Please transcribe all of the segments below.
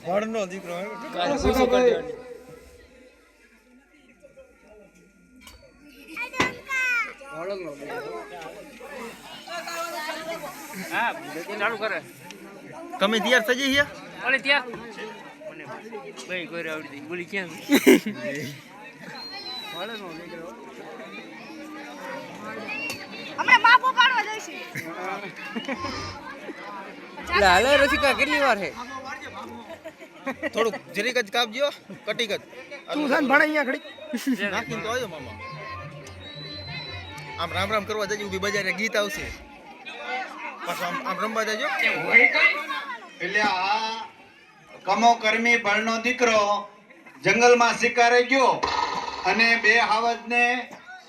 ભણનો દીકરો ચાલુ કરે તમે તૈયાર થઈ જઈએ અરે ત્યાં મને ભાઈ કોઈ આવડી બોલી ક્યાં હમણાં બાપુ પાડવા જઈશે હાલે રસિકા કેટલી વાર હે થોડુંક જરીક જ કાપજો કટીક જ તું સાન ભણ અહીંયા ખડી નાખીને તો આવ્યો મામા આમ રામ રામ કરવા જજો ઊભી બજારે ગીત આવશે પાછું આમ રમવા જજો એટલે આ કમો કર્મી ભણનો દીકરો જંગલમાં શિકારે ગયો અને બે હાવજને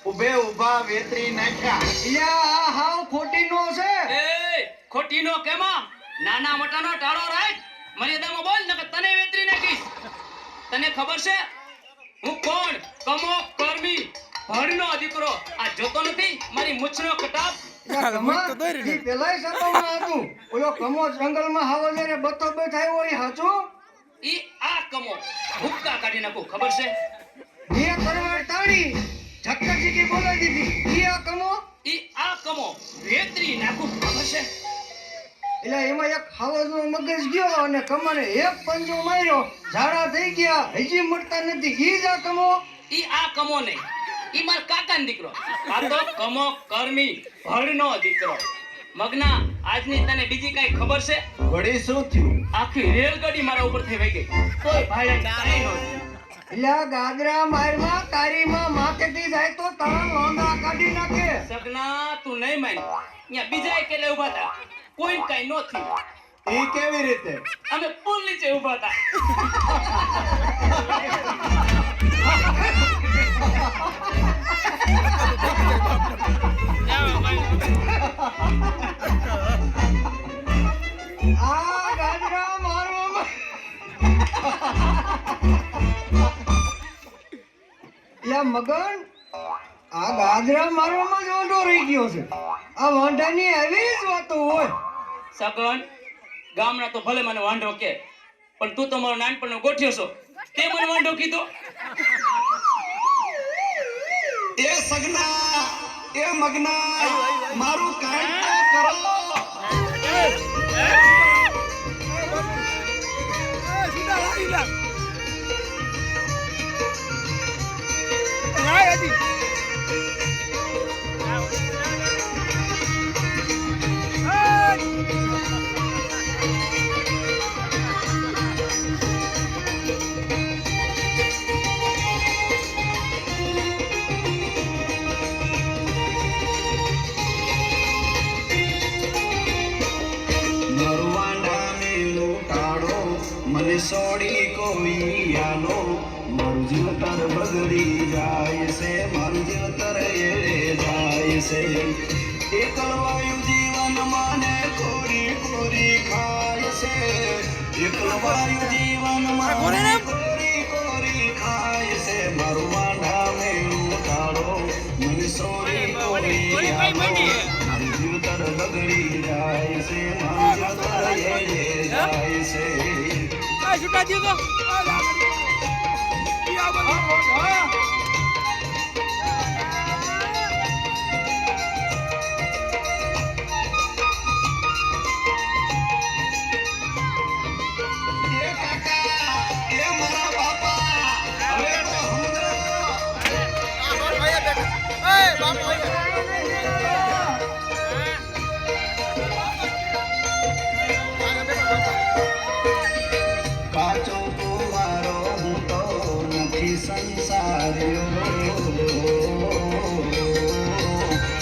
ઉભે ઉભા વેતરી નાખ્યા આ હાવ ખોટીનો છે એ ખોટીનો કેમાં નાના મોટાનો ટાળો રાખ મર્યાદામાં બોલ નકર તને વેતરી નાખીશ તને ખબર છે હું કોણ કમો કર્મી ભણનો દીકરો આ જોતો નથી મારી મૂછનો કટાપ પેલાય સભામાં હતું ઓલો કમો જંગલમાં હાવજે ને બતો બે થાય હોય હાચું ઈ આ કમો હુક્કા કાઢી નાખું ખબર છે મેં પરવાર તાણી ઝક્કરજીકી બોલાવી દીધી ઈ આ કમો ઈ આ કમો વેતરી નાખું ખબર છે એટલે એમાં એક હાવજનો મગજ ગયો અને કમાને એક પંજો માર્યો ઝાડા થઈ ગયા હજી મળતા નથી ઈ જ આ કમો ઈ આ કમો નહીં ઈ માર કાકાનો દીકરો આ તો કમો કર્મી ભણનો દીકરો મગના આજની તને બીજી કઈ ખબર છે વળી શું થયું આખી રેલગાડી મારા ઉપરથી વહી ગઈ કોઈ ભાડે કાઈ નહોતું એટલે ગાદરા મારમાં તારીમાં માથેથી જાય તો તારા લોંદા કાઢી નાખે સગના તું નહીં માન અહીંયા બીજા કેલે ઊભા હતા કોઈ કઈ નો થયું એ કેવી રીતે અમે પુલ નીચે ઊભા હતા આ ગાદરા મારવામાં યા મગન આ ગાદરા મારવામાં જ વાંઢો રહી ગયો છે આ વાંઢાની આવી જ વાતો હોય સગન ગામના તો ભલે મને વાંઢો કે પણ તું તો મારો નાનપણનો ગોઠ્યો છો તે મને વાંઢો કીધો એ સગના એ મગના મારું કાંઈ તો કરો મને સોડી કોઈ આલો મારું જીવતર બગડી જાય છે મારું જીવતર એરે જાય છે એકલવાયું જીવન માને કોરી કોરી ખાય છે એકલવાયું જીવન માને કોરી કોરી ખાય છે મારું વાંઢા મેળું તાળો મને સોડી કોઈ આલો મારું જીવતર બગડી જાય છે મારું જીવતર એરે જાય છે છૂટા દીધો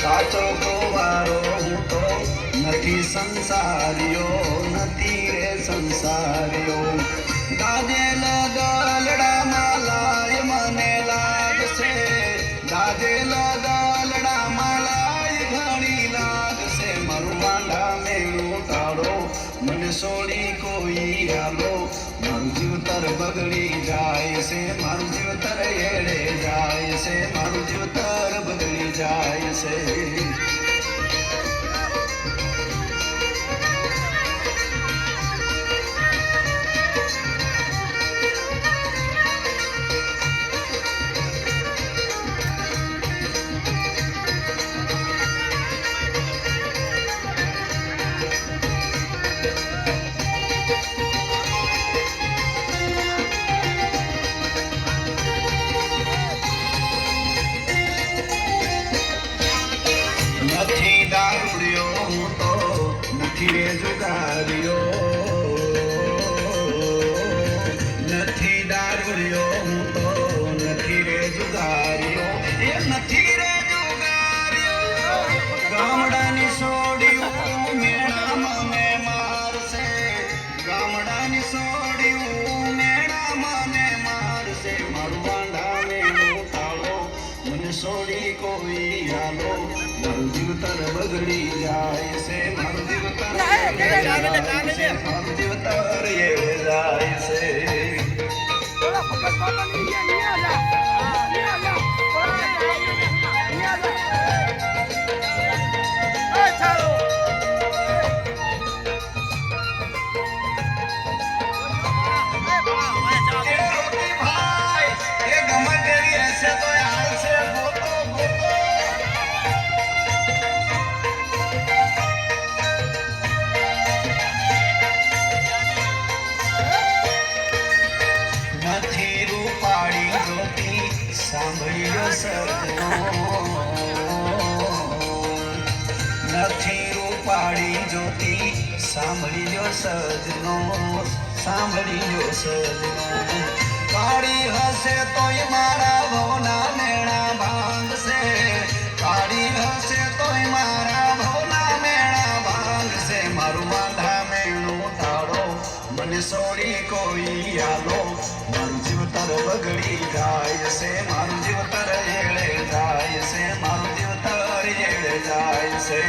કાચો કુવારો હું તો નથી સંસાર્યો નથી રે સંસાર્યો દાજેલ ગલડામાં લાય મને લાગશે દાજેલ ગલડામાં લાય બગડી જાય છે મારું જીવતર એળે જાય છે મારું જીવતર બગડી જાય છે નથી દારૂડિયો હું તો નથી રે જુગાર્યો નથી દારૂડિયો હું તો નથી રે જુગાર્યો એ નથી રે જુગાર્યો ગામડાની સોડિયું મેણા મને મારશે ગામડાની સોડિયું મેણા મને મારશે મારું વાંઢા મેળું તાળો મને સોડી કોઈ હાલો મારું જીવતર બગડી જાય છે મારું જીવતર મારું જીવતર એળે જાય છે એ રોટી ભાઈ એ ગમે તેવી હશે તો હાલશે ગોતો ગોતો નથી રૂપાળી જોતી સાંભળ્યો સપનો નથી રૂપાળી જોતી સાંભળ્યો સજનો સાંભળ્યો સજનો કાળી હશે તોય મારા ભવના મેણા ભાંગશે કાળી હશે તોય મારા ભવના મેણા ભાંગશે મારું વાંઢા મેણું તાળો મને સોડી કોઈ આલો મારું જીવતર બગડી જાય છે મારું જીવતર એળે જાય છે મારું જીવતર એળે જાય છે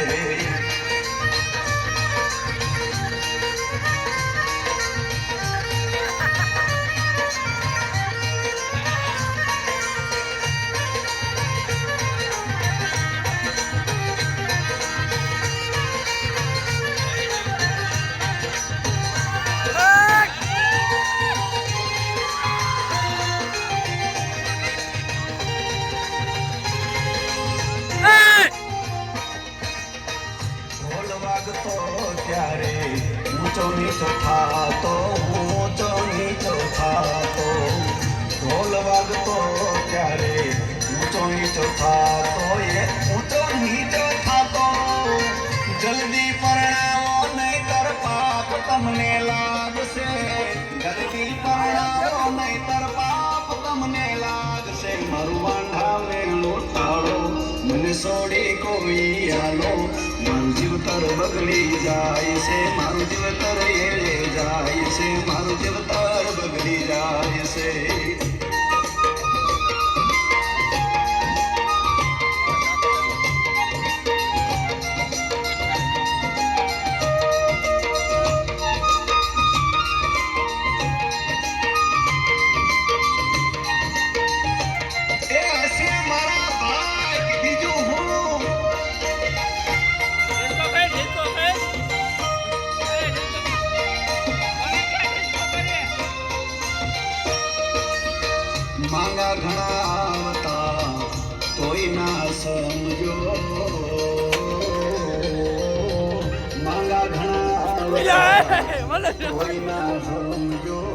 ઢોલ વાગતો ત્યારે ઊંચો નીચો થાતો ઊંચો નીચો થાતો ઢોલ વાગતો ત્યારે ઊંચો નીચો થાતો એ ઊંચો નીચો થાતો જલ્દી પરણાવો નહીંતર પાપ તમને લાગશે જલ્દી પરણાવો નહીંતર પાપ તમને લાગશે મારું વાંઢા મેળું તાળો મને સોડી કોઈ હાલો મારું જીવતર બગડી જાય છે મારું જીવતર એળે જાય છે મારું જીવતર બગડી જાય છે એ હશે મારા ભાઈ બીજું હું માંગા ઘણા આવતા તોય ના સમજો માંગા ઘણા આવતા તોય ના સમજો